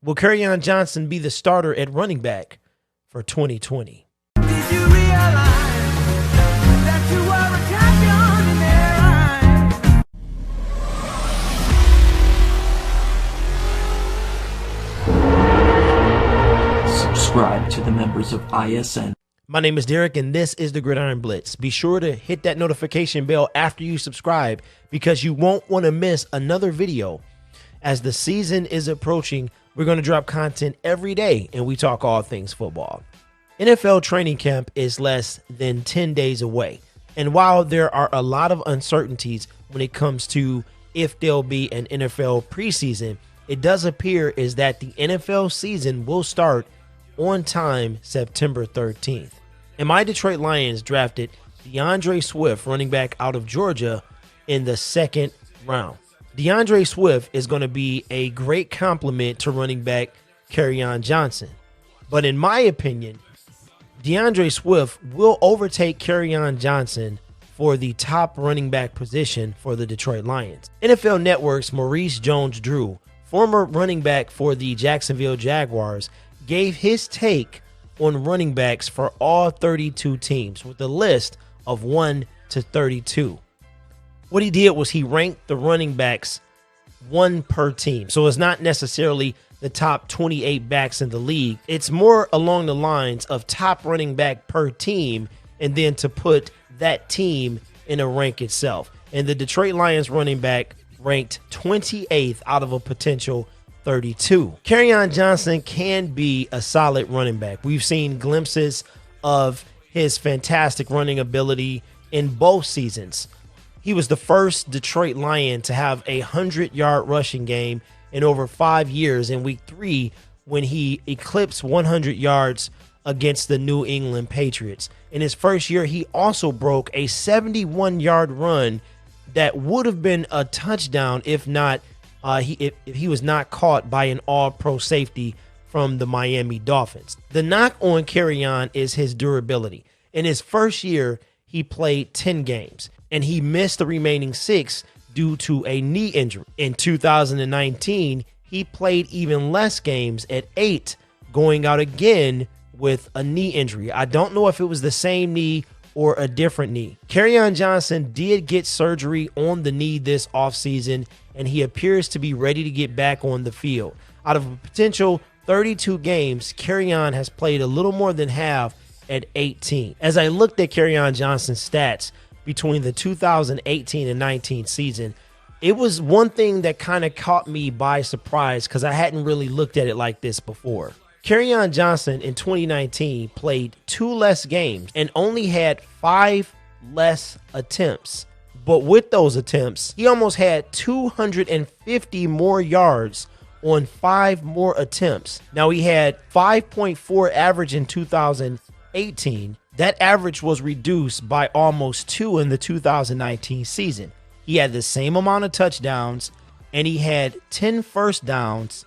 Will Kerryon Johnson be the starter at running back for 2020? Did you realize that you were a champion in their eyes? Subscribe to the members of ISN. My name is Derek, and this is the Gridiron Blitz. Be sure to hit that notification bell after you subscribe because you won't want to miss another video. As the season is approaching, we're going to drop content every day, and we talk all things football. NFL training camp is less than 10 days away. And while there are a lot of uncertainties when it comes to if there'll be an NFL preseason, it does appear is that the NFL season will start on time September 13th. And my Detroit Lions drafted DeAndre Swift, running back out of Georgia, in the second round. DeAndre Swift is going to be a great complement to running back Kerryon Johnson. But in my opinion, DeAndre Swift will overtake Kerryon Johnson for the top running back position for the Detroit Lions. NFL Network's Maurice Jones-Drew, former running back for the Jacksonville Jaguars, gave his take on running backs for all 32 teams with a list of 1 to 32. What he did was he ranked the running backs one per team. So it's not necessarily the top 28 backs in the league. It's more along the lines of top running back per team and then to put that team in a rank itself. And the Detroit Lions running back ranked 28th out of a potential 32. Kerryon Johnson can be a solid running back. We've seen glimpses of his fantastic running ability in both seasons. He was the first Detroit Lion to have a 100-yard rushing game in over 5 years in week 3 when he eclipsed 100 yards against the New England Patriots. In his first year, he also broke a 71-yard run that would have been a touchdown if not if he was not caught by an all-pro safety from the Miami Dolphins. The knock on Kerryon is his durability. In his first year, he played 10 games, and he missed the remaining 6 due to a knee injury. In 2019, he played even less games at 8, going out again with a knee injury. I don't know if it was the same knee or a different knee. Kerryon Johnson did get surgery on the knee this offseason, and he appears to be ready to get back on the field. Out of a potential 32 games, Kerryon has played a little more than half at 18. As I looked at Kerryon Johnson's stats between the 2018 and 19 season, it was one thing that kind of caught me by surprise because I hadn't really looked at it like this before. Kerryon Johnson in 2019 played 2 less games and only had 5 less attempts. But with those attempts, he almost had 250 more yards on 5 more attempts. Now, he had 5.4 average in 2018. That average was reduced by almost 2 in the 2019 season. He had the same amount of touchdowns, and he had 10 first downs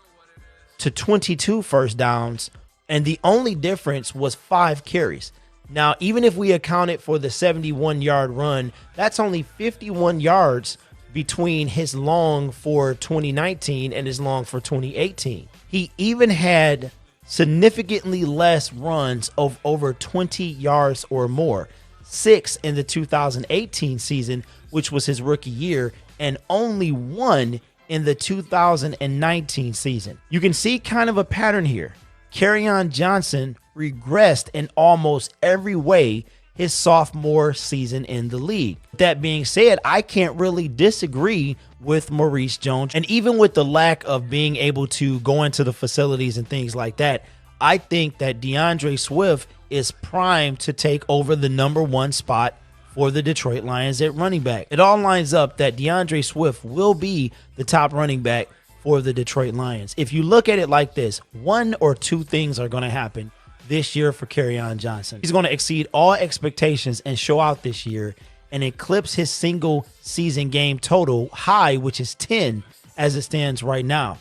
to 22 first downs, and the only difference was 5 carries. Now, even if we accounted for the 71-yard run, that's only 51 yards between his long for 2019 and his long for 2018. He even had significantly less runs of over 20 yards or more, 6 in the 2018 season, which was his rookie year, and only 1 in the 2019 season. You can see kind of a pattern here. Kerryon Johnson regressed in almost every way his sophomore season in the league. That being said, I can't really disagree with Maurice Jones. And even with the lack of being able to go into the facilities and things like that, I think that DeAndre Swift is primed to take over the number 1 spot for the Detroit Lions at running back. It all lines up that DeAndre Swift will be the top running back for the Detroit Lions. If you look at it like this, 1 or 2 things are going to happen this year for Kerryon Johnson. He's going to exceed all expectations and show out this year and eclipse his single season game total high, which is 10 as it stands right now.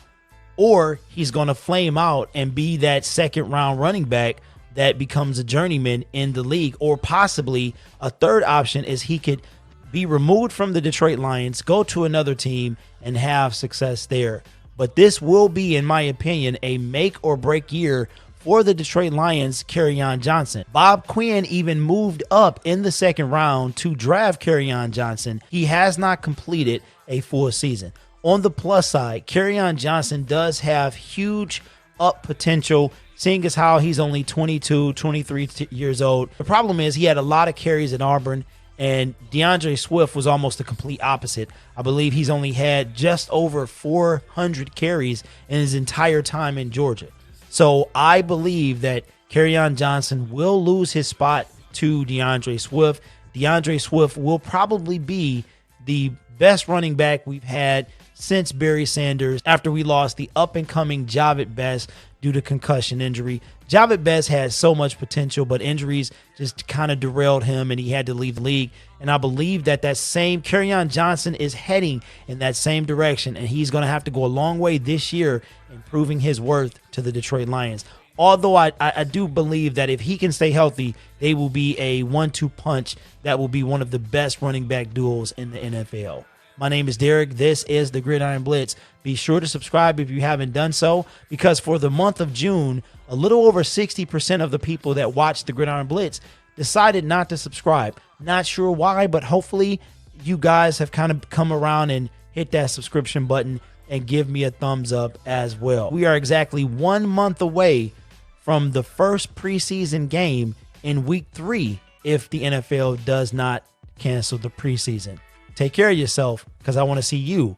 Or he's going to flame out and be that second round running back that becomes a journeyman in the league. Or possibly a third option is he could be removed from the Detroit Lions, go to another team and have success there. But this will be, in my opinion, a make or break year for the Detroit Lions' Kerryon Johnson. Bob Quinn even moved up in the second round to draft Kerryon Johnson. He has not completed a full season. On the plus side, Kerryon Johnson does have huge up potential, seeing as how he's only 22, 23 years old. The problem is he had a lot of carries at Auburn, and DeAndre Swift was almost the complete opposite. I believe he's only had just over 400 carries in his entire time in Georgia. So I believe that Kerryon Johnson will lose his spot to DeAndre Swift. DeAndre Swift will probably be the best running back we've had since Barry Sanders after we lost the up-and-coming Javit Best due to concussion injury. Javit Best had so much potential, but injuries just kind of derailed him, and he had to leave the league. And I believe that that same Kerryon Johnson is heading in that same direction, and he's going to have to go a long way this year in proving his worth to the Detroit Lions. Although I do believe that if he can stay healthy, they will be a 1-2 punch that will be one of the best running back duos in the NFL. My name is Derek. This is the Gridiron Blitz. Be sure to subscribe if you haven't done so, because for the month of June, a little over 60% of the people that watched the Gridiron Blitz decided not to subscribe. Not sure why, but hopefully you guys have kind of come around and hit that subscription button and give me a thumbs up as well. We are exactly 1 month away from the first preseason game in week 3 if the NFL does not cancel the preseason. Take care of yourself, because I want to see you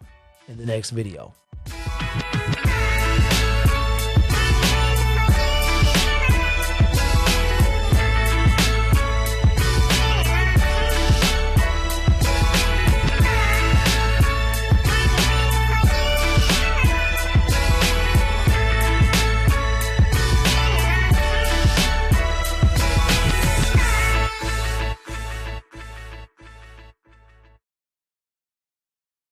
in the next video.